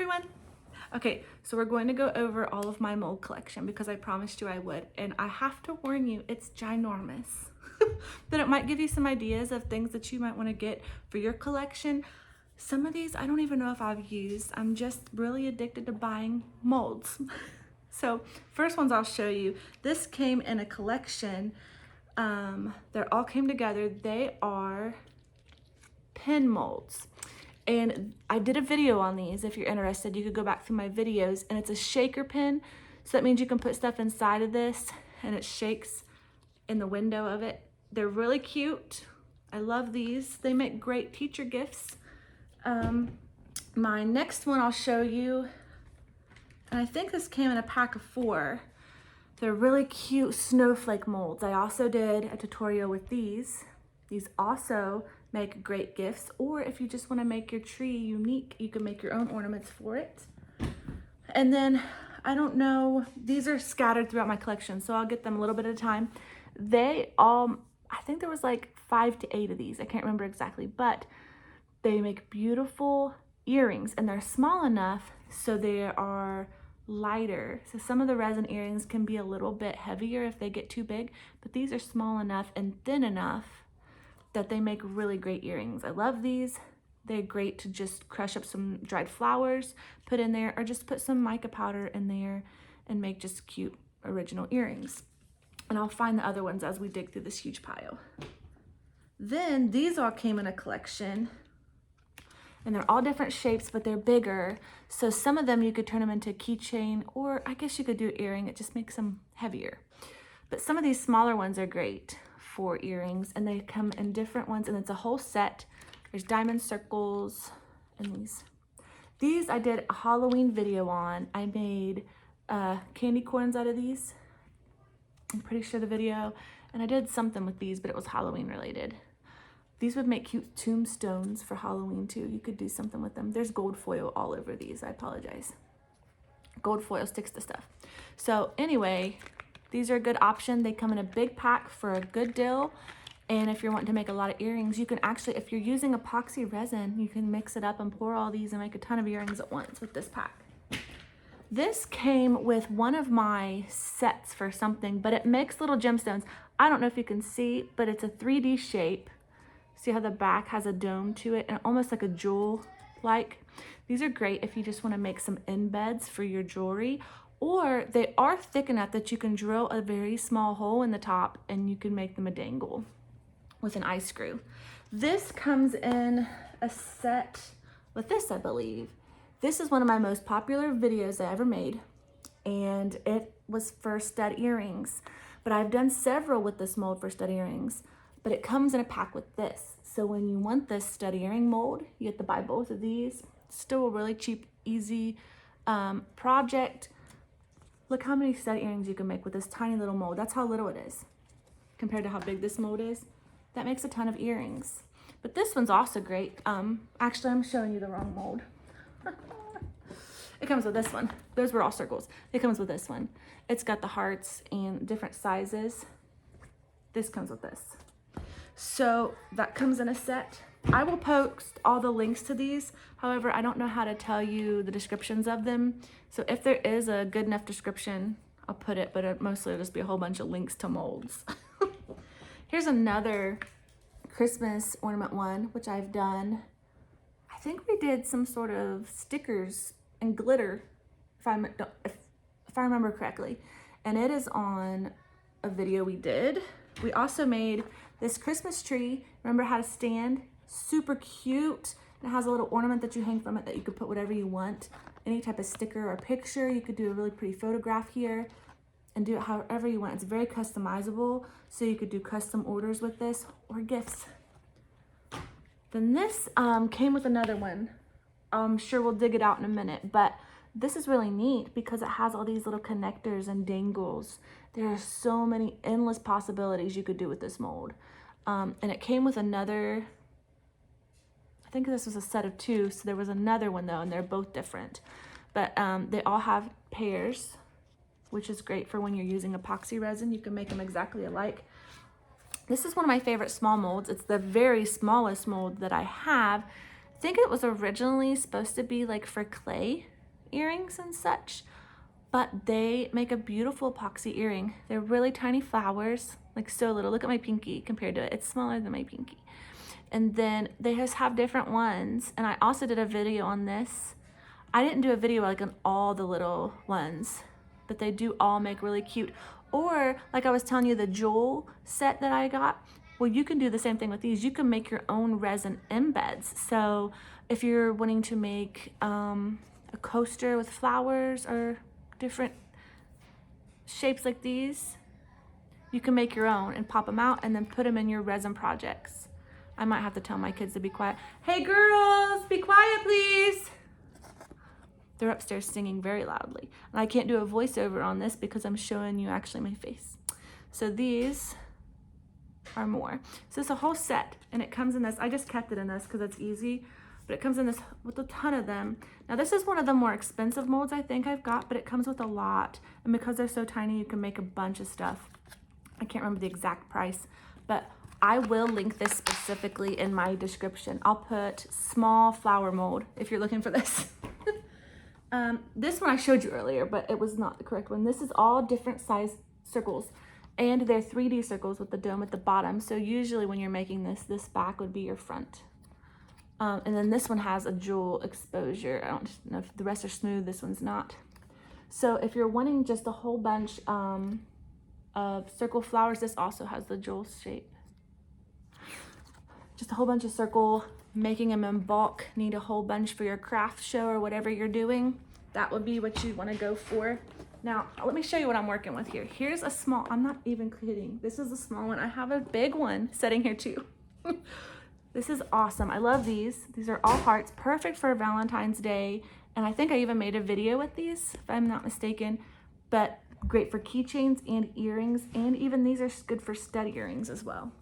everyone. Okay, so we're going to go over all of my mold collection because I promised you I would, and I have to warn you, it's ginormous. But it might give you some ideas of things that you might want to get for your collection. Some of these I don't even know if I've used. I'm just really addicted to buying molds. So first ones I'll show you. This came in a collection. They all came together. They are pin molds. And I did a video on these. If you're interested, you could go back through my videos, and it's a shaker pin. So that means you can put stuff inside of this and it shakes in the window of it. They're really cute. I love these. They make great teacher gifts. My next one I'll show you, and I think this came in a pack of 4. They're really cute snowflake molds. I also did a tutorial with these. These also make great gifts, or if you just want to make your tree unique, you can make your own ornaments for it. And then, I don't know, these are scattered throughout my collection, so I'll get them a little bit at a time. They all, I think there was like 5 to 8 of these, I can't remember exactly, but they make beautiful earrings, and they're small enough so they are lighter. So some of the resin earrings can be a little bit heavier if they get too big, but these are small enough and thin enough that they make really great earrings. I love these. They're great to just crush up some dried flowers, put in there, or just put some mica powder in there and make just cute original earrings. And I'll find the other ones as we dig through this huge pile. Then these all came in a collection, and they're all different shapes, but they're bigger. So some of them you could turn them into a keychain, or I guess you could do earring. It just makes them heavier. But some of these smaller ones are great for earrings, and they come in different ones, and it's a whole set. There's diamond circles and these I did a Halloween video on. I made candy corns out of these. I'm pretty sure the video, and I did something with these, but it was Halloween related. These would make cute tombstones for Halloween too. You could do something with them. There's gold foil all over these. I apologize. Gold foil sticks to stuff. So anyway, these are a good option. They come in a big pack for a good deal. And if you're wanting to make a lot of earrings, you can actually, if you're using epoxy resin, you can mix it up and pour all these and make a ton of earrings at once with this pack. This came with one of my sets for something, but it makes little gemstones. I don't know if you can see, but it's a 3D shape. See how the back has a dome to it and almost like a jewel-like. These are great if you just want to make some embeds for your jewelry, or they are thick enough that you can drill a very small hole in the top and you can make them a dangle with an eye screw. This comes in a set with this, I believe. This is one of my most popular videos I ever made, and it was for stud earrings. But I've done several with this mold for stud earrings, but it comes in a pack with this. So when you want this stud earring mold, you get to buy both of these. Still a really cheap, easy project. Look how many stud earrings you can make with this tiny little mold. That's how little it is compared to how big this mold is. That makes a ton of earrings. But this one's also great. Actually, I'm showing you the wrong mold. It comes with this one. Those were all circles. It comes with this one. It's got the hearts and different sizes. This comes with this. So that comes in a set. I will post all the links to these. However, I don't know how to tell you the descriptions of them. So if there is a good enough description, I'll put it, but mostly it'll just be a whole bunch of links to molds. Here's another Christmas ornament one, which I've done. I think we did some sort of stickers and glitter, if I remember correctly. And it is on a video we did. We also made this Christmas tree. Remember how to stand? Super cute. It has a little ornament that you hang from it that you could put whatever you want. Any type of sticker or picture. You could do a really pretty photograph here and do it however you want. It's very customizable, so you could do custom orders with this or gifts. Then this came with another one. I'm sure we'll dig it out in a minute, but this is really neat because it has all these little connectors and dangles. There are so many endless possibilities you could do with this mold. And it came with another, I think this was a set of 2, so there was another one though, and they're both different. But they all have pairs, which is great for when you're using epoxy resin. You can make them exactly alike. This is one of my favorite small molds. It's the very smallest mold that I have. think it was originally supposed to be like for clay earrings and such, but they make a beautiful epoxy earring. They're really tiny flowers, like so little. Look at my pinky compared to it. It's smaller than my pinky. And then they just have different ones. And I also did a video on this. I didn't do a video like on all the little ones, but they do all make really cute. Or like I was telling you, the jewel set that I got, well, you can do the same thing with these. You can make your own resin embeds. So if you're wanting to make a coaster with flowers or different shapes like these, you can make your own and pop them out and then put them in your resin projects. I might have to tell my kids to be quiet. Hey girls, be quiet please. They're upstairs singing very loudly. And I can't do a voiceover on this because I'm showing you actually my face. So these are more. So it's a whole set and it comes in this. I just kept it in this because it's easy, but it comes in this with a ton of them. Now this is one of the more expensive molds I think I've got, but it comes with a lot. And because they're so tiny, you can make a bunch of stuff. I can't remember the exact price, but I will link this specifically in my description. I'll put small flower mold if you're looking for this. This one I showed you earlier, but it was not the correct one. This is all different size circles, and they're 3D circles with the dome at the bottom. So usually when you're making this, this back would be your front. And then this one has a jewel exposure. I don't know if the rest are smooth, this one's not. So if you're wanting just a whole bunch of circle flowers, this also has the jewel shape. Just a whole bunch of circle, making them in bulk, need a whole bunch for your craft show or whatever you're doing. That would be what you want to go for. Now, let me show you what I'm working with here. Here's a small, I'm not even kidding. This is a small one. I have a big one sitting here too. This is awesome. I love these. These are all hearts, perfect for Valentine's Day. And I think I even made a video with these, if I'm not mistaken, but great for keychains and earrings. And even these are good for stud earrings as well.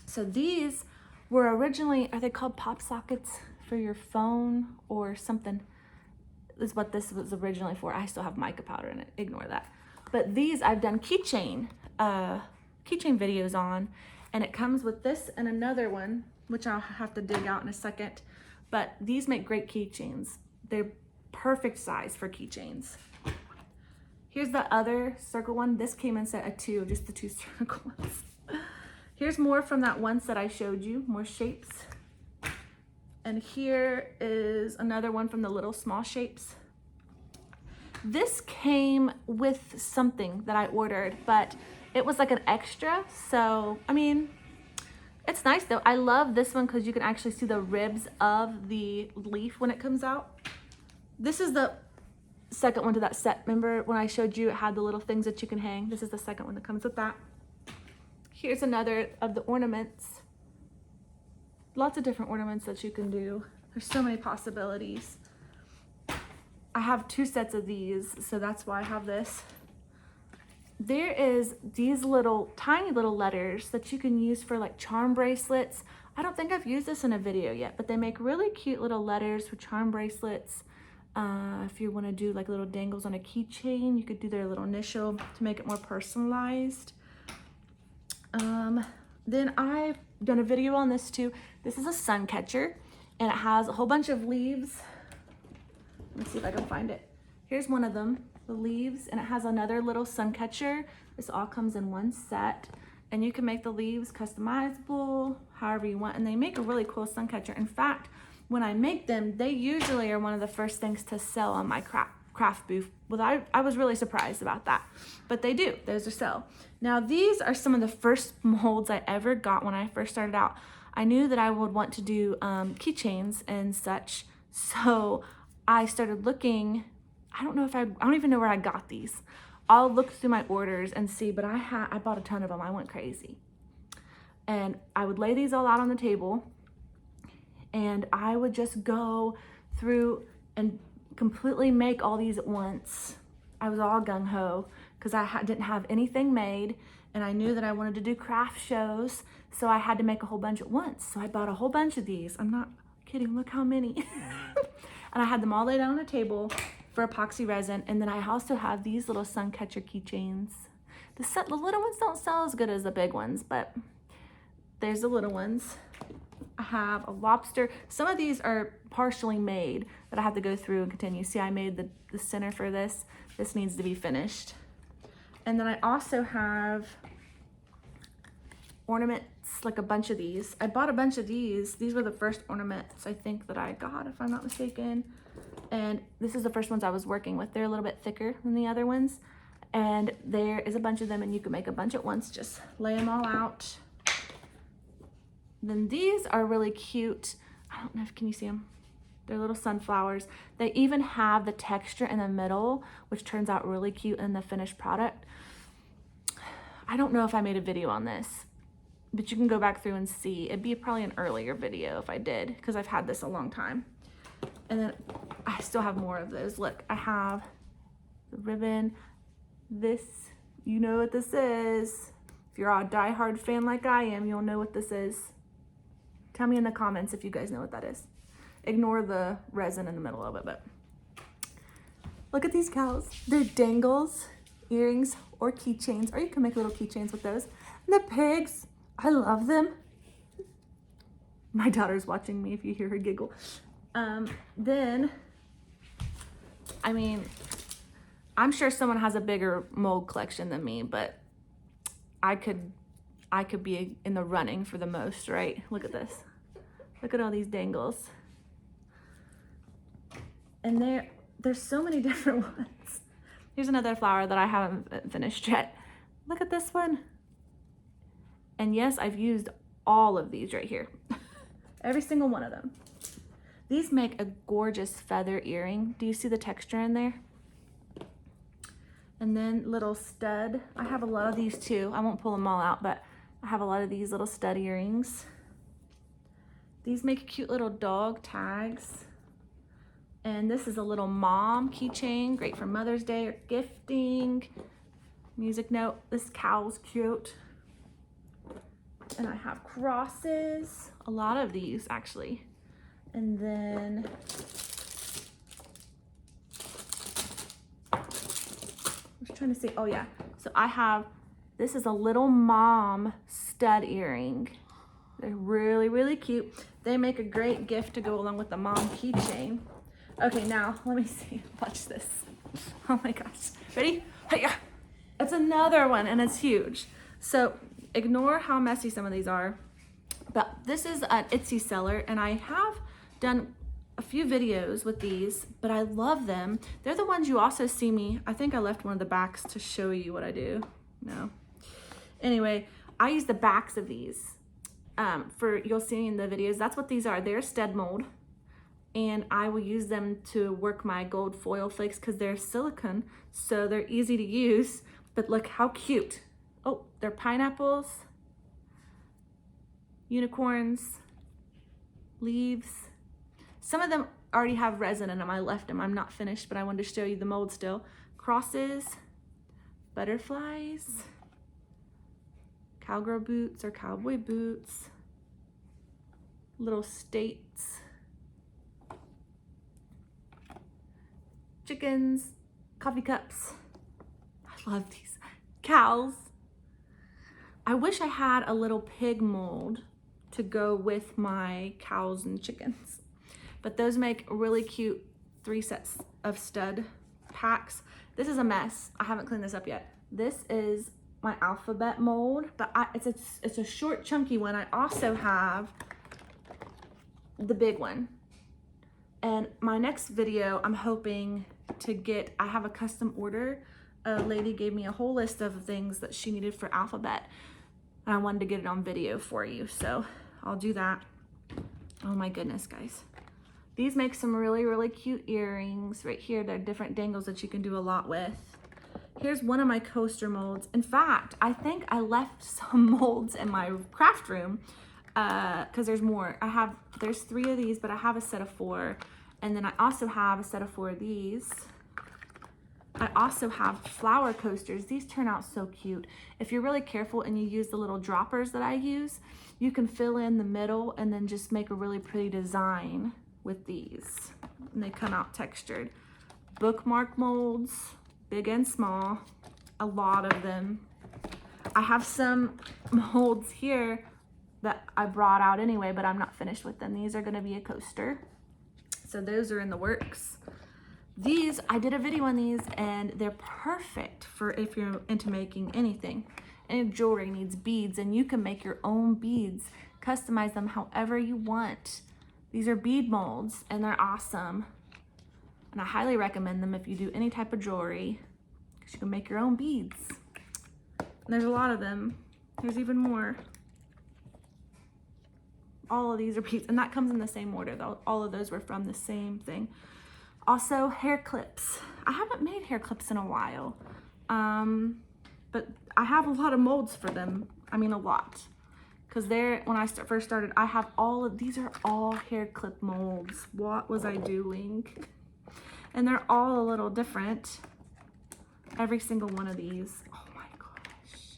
So these were originally, are they called pop sockets for your phone or something? Is what this was originally for. I still have mica powder in it, ignore that. But these I've done keychain videos on, and it comes with this and another one, which I'll have to dig out in a second. But these make great keychains. They're perfect size for keychains. Here's the other circle one. This came in set of two, just the two circle ones. Here's more from that one set I showed you, more shapes. And here is another one from the little small shapes. This came with something that I ordered, but it was like an extra. So, I mean, it's nice though. I love this one because you can actually see the ribs of the leaf when it comes out. This is the second one to that set. Remember when I showed you it had the little things that you can hang? This is the second one that comes with that. Here's another of the ornaments. Lots of different ornaments that you can do. There's so many possibilities. I have two sets of these, so that's why I have this. There is these little, tiny little letters that you can use for like charm bracelets. I don't think I've used this in a video yet, but they make really cute little letters for charm bracelets. If you want to do like little dangles on a keychain, you could do their little initial to make it more personalized. Then I've done a video on this too. This is a sun catcher, and it has a whole bunch of leaves. Let me see if I can find it. Here's one of them, the leaves, and it has another little sun catcher. This all comes in one set, and you can make the leaves customizable however you want, and they make a really cool sun catcher. In fact, when I make them, they usually are one of the first things to sell on my craft booth. Well, I was really surprised about that, but they do. Those are sell. Now, these are some of the first molds I ever got when I first started out. I knew that I would want to do keychains and such, so I started looking. I don't even know where I got these. I'll look through my orders and see, but I bought a ton of them. I went crazy. And I would lay these all out on the table, and I would just go through and completely make all these at once. I was all gung-ho because I didn't have anything made, and I knew that I wanted to do craft shows, so I had to make a whole bunch at once. So I bought a whole bunch of these. I'm not kidding, look how many. And I had them all laid out on a table for epoxy resin, and then I also have these little Suncatcher keychains. The little ones don't sell as good as the big ones, but there's the little ones. I have a lobster. Some of these are partially made that I have to go through and continue. See, I made the center for this. This needs to be finished. And then I also have ornaments, like a bunch of these. I bought a bunch of these. These were the first ornaments I think that I got, if I'm not mistaken. And this is the first ones I was working with. They're a little bit thicker than the other ones. And there is a bunch of them, and you can make a bunch at once. Just lay them all out. Then these are really cute. I don't know if, can you see them? They're little sunflowers. They even have the texture in the middle, which turns out really cute in the finished product. I don't know if I made a video on this, but you can go back through and see. It'd be probably an earlier video if I did, because I've had this a long time. And then I still have more of those. Look, I have the ribbon. This, you know what this is. If you're a diehard fan like I am, you'll know what this is. Tell me in the comments if you guys know what that is. Ignore the resin in the middle of it, but look at these cows. They're dangles, earrings, or keychains, or you can make little keychains with those. And the pigs, I love them. My daughter's watching me if you hear her giggle. Then, I mean, I'm sure someone has a bigger mold collection than me, but I could be in the running for the most, right? Look at this. Look at all these dangles. And there's so many different ones. Here's another flower that I haven't finished yet. Look at this one. And yes, I've used all of these right here. Every single one of them. These make a gorgeous feather earring. Do you see the texture in there? And then little stud. I have a lot of these too. I won't pull them all out, but I have a lot of these little stud earrings. These make cute little dog tags. And this is a little mom keychain, great for Mother's Day or gifting. Music note, this cow's cute. And I have crosses, a lot of these actually. And then I was trying to see, oh yeah. So I have, this is a little mom stud earring. They're really, really cute. They make a great gift to go along with the mom keychain. Okay, now let me see, watch this. Oh my gosh, ready? Hiya! It's another one and it's huge. So ignore how messy some of these are, but this is an Etsy seller and I have done a few videos with these, but I love them. They're the ones you also see me. I think I left one of the backs to show you what I do. No. Anyway, I use the backs of these you'll see in the videos. That's what these are. They're stud mold, and I will use them to work my gold foil flakes because they're silicone, so they're easy to use. But look how cute. Oh, they're pineapples, unicorns, leaves. Some of them already have resin in them. I left them. I'm not finished, but I wanted to show you the mold still. Crosses, butterflies, cowgirl boots or cowboy boots, little states, chickens, coffee cups. I love these. Cows. I wish I had a little pig mold to go with my cows and chickens, but those make really cute 3 sets of stud packs. This is a mess. I haven't cleaned this up yet. This is my alphabet mold, but it's a short chunky one. I also have the big one, and my next video I'm hoping to get, I have a custom order. A lady gave me a whole list of things that she needed for alphabet, and I wanted to get it on video for you, so I'll do that. Oh my goodness, guys. These make some really, really cute earrings right here. They're different dangles that you can do a lot with. Here's one of my coaster molds. In fact, I think I left some molds in my craft room because there's more. There's 3 of these, but I have a set of 4. And then I also have a set of 4 of these. I also have flower coasters. These turn out so cute. If you're really careful and you use the little droppers that I use, you can fill in the middle and then just make a really pretty design with these. And they come out textured. Bookmark molds, big and small, a lot of them. I have some molds here that I brought out anyway, but I'm not finished with them. These are gonna be a coaster. So those are in the works. These, I did a video on these and they're perfect for if you're into making anything. Any jewelry needs beads and you can make your own beads, customize them however you want. These are bead molds and they're awesome. And I highly recommend them if you do any type of jewelry because you can make your own beads. And there's a lot of them. There's even more. All of these are beads and that comes in the same order though. All of those were from the same thing. Also hair clips. I haven't made hair clips in a while, but I have a lot of molds for them. I mean a lot, because when I first started, I have all of these are all hair clip molds. What was I doing? And they're all a little different. Every single one of these. Oh my gosh,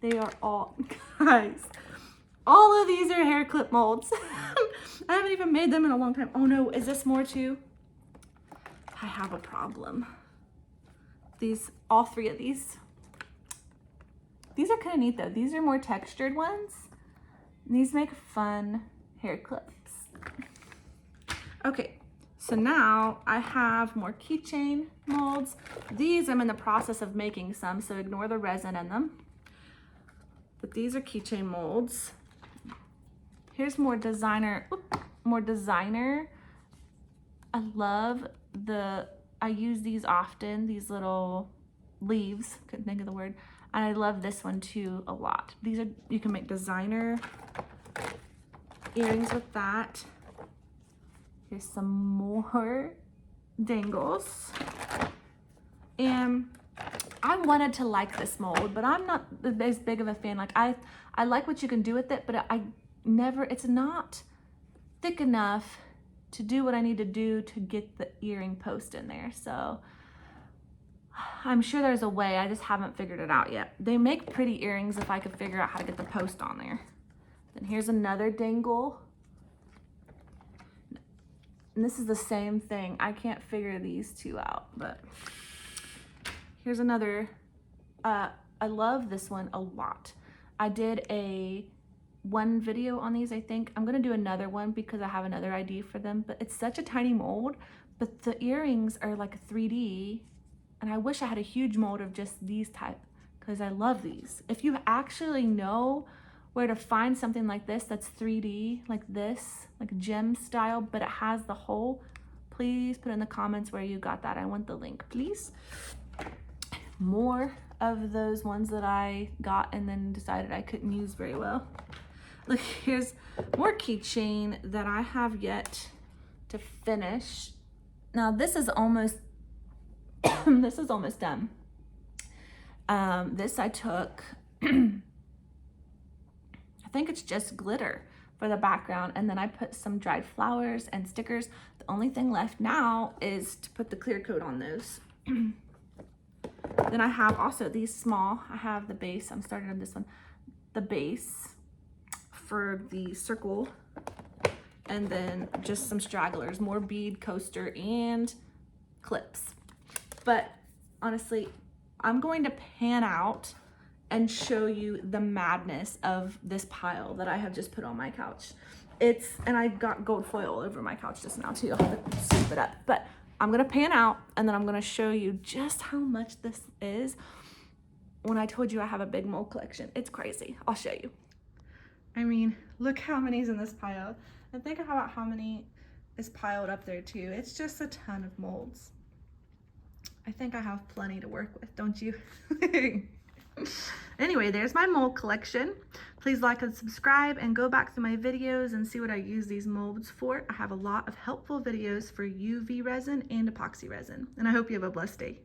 they are all guys. All of these are hair clip molds. I haven't even made them in a long time. Oh no, is this more too? I have a problem. All three of these. These are kind of neat though. These are more textured ones. And these make fun hair clips. Okay, so now I have more keychain molds. These I'm in the process of making some, so ignore the resin in them. But these are keychain molds. Here's more designer, I love I use these often, these little leaves, couldn't think of the word. And I love this one too a lot. You can make designer earrings with that. Here's some more dangles. And I wanted to like this mold, but I'm not as big of a fan. Like I like what you can do with it, but it's not thick enough to do what I need to do to get the earring post in there. So I'm sure there's a way, I just haven't figured it out yet. They make pretty earrings if I could figure out how to get the post on there. Then here's another dangle. And this is the same thing. I can't figure these two out, but here's another. I love this one a lot. I did one video on these, I think. I'm gonna do another one because I have another idea for them, but it's such a tiny mold, but the earrings are like a 3D, and I wish I had a huge mold of just these type, because I love these. If you actually know where to find something like this that's 3D, like this, like gem style, but it has the hole, please put in the comments where you got that. I want the link, please. More of those ones that I got and then decided I couldn't use very well. Look, here's more keychain that I have yet to finish. Now this is almost this is almost done. This I took I think it's just glitter for the background, and then I put some dried flowers and stickers. The only thing left now is to put the clear coat on those. Then I have also these small, I have the base, I'm starting on this one, the base for the circle, and then just some stragglers, more bead, coaster, and clips. But honestly, I'm going to pan out and show you the madness of this pile that I have just put on my couch. And I got gold foil all over my couch just now too. I'll have to scoop it up. But I'm gonna pan out and then I'm gonna show you just how much this is. When I told you I have a big mold collection, it's crazy. I'll show you. I mean, look how many's in this pile. And think about how many is piled up there too. It's just a ton of molds. I think I have plenty to work with, don't you? Anyway, there's my mold collection. Please like and subscribe and go back through my videos and see what I use these molds for. I have a lot of helpful videos for UV resin and epoxy resin. And I hope you have a blessed day.